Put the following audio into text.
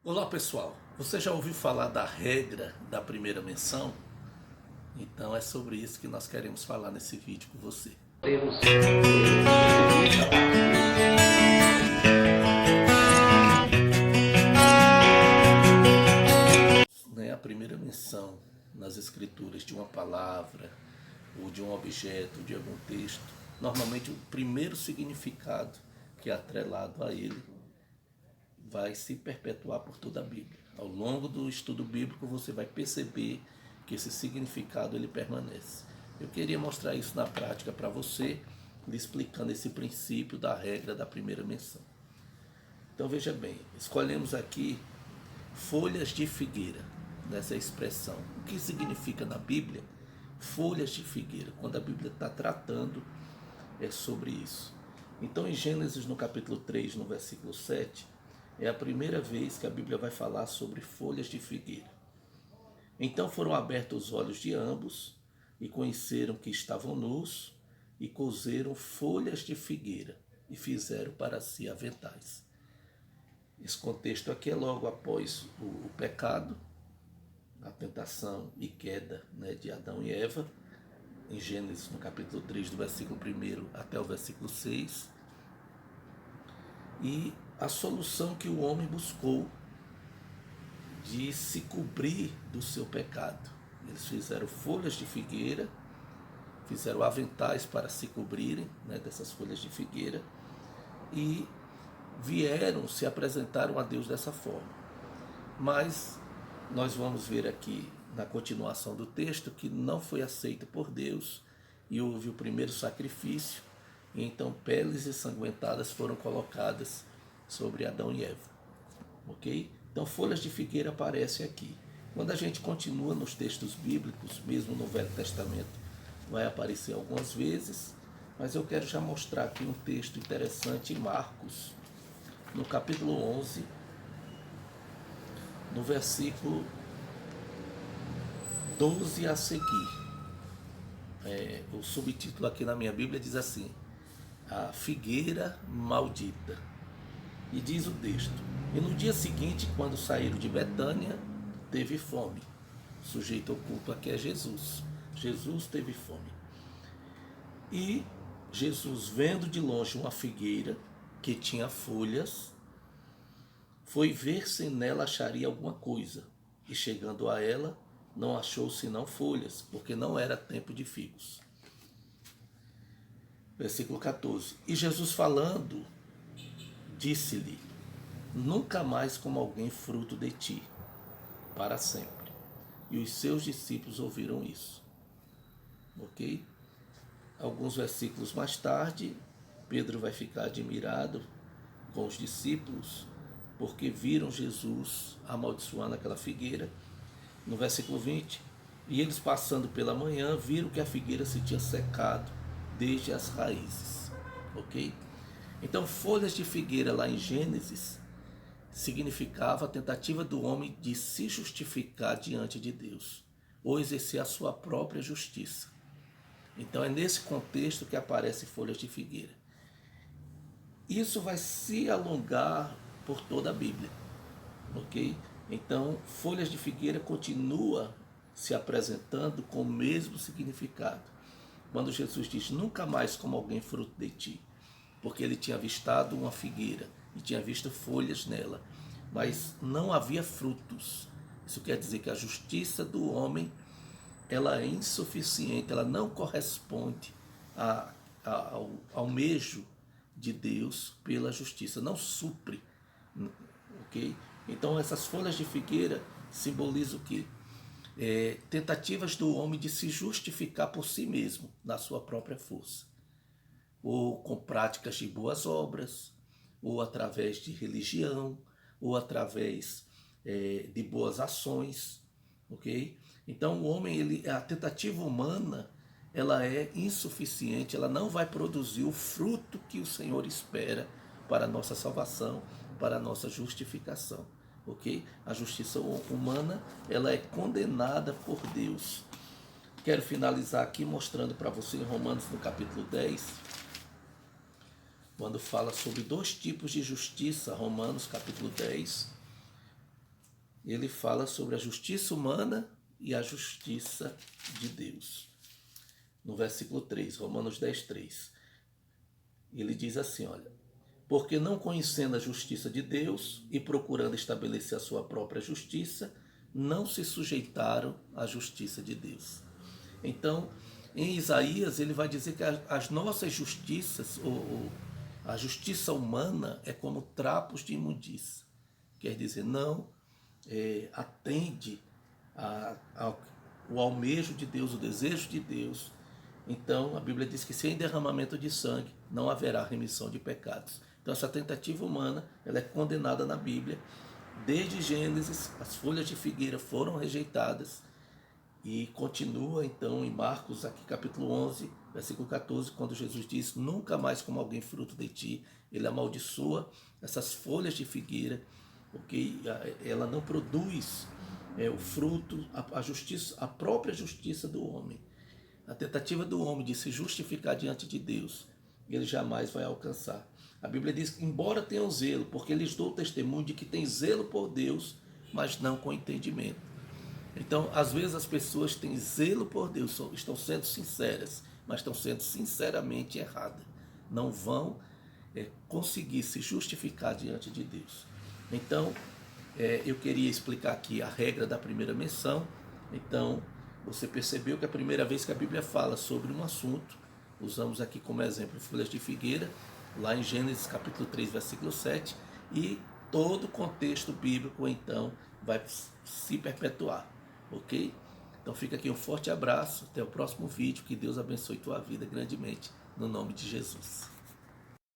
Olá pessoal, você já ouviu falar da regra da primeira menção? Então é sobre isso que nós queremos falar nesse vídeo com você. Temos A primeira menção nas escrituras de uma palavra, ou de um objeto, de algum texto, normalmente o primeiro significado que é atrelado a ele vai se perpetuar por toda a Bíblia. Ao longo do estudo bíblico você vai perceber que esse significado ele permanece. Eu queria mostrar isso na prática para você, lhe explicando esse princípio da regra da primeira menção. Então veja bem, escolhemos aqui folhas de figueira, nessa expressão. O que significa na Bíblia folhas de figueira? Quando a Bíblia está tratando sobre isso. Então em Gênesis no capítulo 3, no versículo 7, é a primeira vez que a Bíblia vai falar sobre folhas de figueira. Então foram abertos os olhos de ambos e conheceram que estavam nus e coseram folhas de figueira e fizeram para si aventais. Esse contexto aqui é logo após o pecado, a tentação e queda, de Adão e Eva, em Gênesis no capítulo 3, do versículo 1 até o versículo 6, e a solução que o homem buscou de se cobrir do seu pecado. Eles fizeram folhas de figueira, fizeram aventais para se cobrirem, dessas folhas de figueira, e vieram, se apresentaram a Deus dessa forma. Mas nós vamos ver aqui na continuação do texto que não foi aceito por Deus e houve o primeiro sacrifício, e então peles ensanguentadas foram colocadas sobre Adão e Eva. Ok? Então folhas de figueira aparecem aqui. Quando a gente continua nos textos bíblicos, mesmo no Velho Testamento, vai aparecer algumas vezes, mas eu quero já mostrar aqui um texto interessante em Marcos, no capítulo 11, no versículo 12 a seguir. O subtítulo aqui na minha Bíblia diz assim: a figueira maldita. E diz o texto: e no dia seguinte, quando saíram de Betânia, teve fome. O sujeito oculto aqui é Jesus. Jesus teve fome. E Jesus, vendo de longe uma figueira que tinha folhas, foi ver se nela acharia alguma coisa. E chegando a ela, não achou senão folhas, porque não era tempo de figos. Versículo 14. E Jesus falando, disse-lhe: nunca mais como alguém fruto de ti, para sempre. E os seus discípulos ouviram isso. Ok? Alguns versículos mais tarde, Pedro vai ficar admirado com os discípulos, porque viram Jesus amaldiçoando aquela figueira. No versículo 20, e eles passando pela manhã, viram que a figueira se tinha secado desde as raízes. Ok? Então, folhas de figueira lá em Gênesis significava a tentativa do homem de se justificar diante de Deus, ou exercer a sua própria justiça. Então é nesse contexto que aparece folhas de figueira. Isso vai se alongar por toda a Bíblia, ok? Então, folhas de figueira continua se apresentando com o mesmo significado. Quando Jesus diz: nunca mais como alguém fruto de ti, porque ele tinha avistado uma figueira e tinha visto folhas nela, mas não havia frutos. Isso quer dizer que a justiça do homem ela é insuficiente, ela não corresponde ao almejo de Deus pela justiça, não supre, ok? Então essas folhas de figueira simbolizam o quê? Tentativas do homem de se justificar por si mesmo, na sua própria força, ou com práticas de boas obras, ou através de religião, ou através de boas ações, ok? Então o homem, a tentativa humana, ela é insuficiente, ela não vai produzir o fruto que o Senhor espera para a nossa salvação, para a nossa justificação, ok? A justiça humana, ela é condenada por Deus. Quero finalizar aqui mostrando para você em Romanos no capítulo 10, quando fala sobre dois tipos de justiça, Romanos capítulo 10, ele fala sobre a justiça humana e a justiça de Deus. No versículo 3, Romanos 10, 3. Ele diz assim, olha, porque não conhecendo a justiça de Deus e procurando estabelecer a sua própria justiça, não se sujeitaram à justiça de Deus. Então, em Isaías, ele vai dizer que as nossas justiças, ou a justiça humana, é como trapos de imundícia. Quer dizer, não atende ao almejo de Deus, o desejo de Deus. Então, a Bíblia diz que sem derramamento de sangue não haverá remissão de pecados. Então, essa tentativa humana, ela é condenada na Bíblia. Desde Gênesis, as folhas de figueira foram rejeitadas e continua então em Marcos, aqui capítulo 11, versículo 14, quando Jesus diz, nunca mais como alguém fruto de ti. Ele amaldiçoa essas folhas de figueira, porque ela não produz o fruto, a justiça, a própria justiça do homem. A tentativa do homem de se justificar diante de Deus, ele jamais vai alcançar. A Bíblia diz que, embora tenham zelo, porque lhes dou testemunho de que tem zelo por Deus, mas não com entendimento. Então, às vezes as pessoas têm zelo por Deus, estão sendo sinceras, mas estão sendo sinceramente erradas. Não vão conseguir se justificar diante de Deus. Então, eu queria explicar aqui a regra da primeira menção. Então, você percebeu que a primeira vez que a Bíblia fala sobre um assunto, usamos aqui como exemplo folhas de figueira, lá em Gênesis capítulo 3, versículo 7, e todo o contexto bíblico, então, vai se perpetuar, ok? Então fica aqui um forte abraço, até o próximo vídeo, que Deus abençoe tua vida grandemente, no nome de Jesus.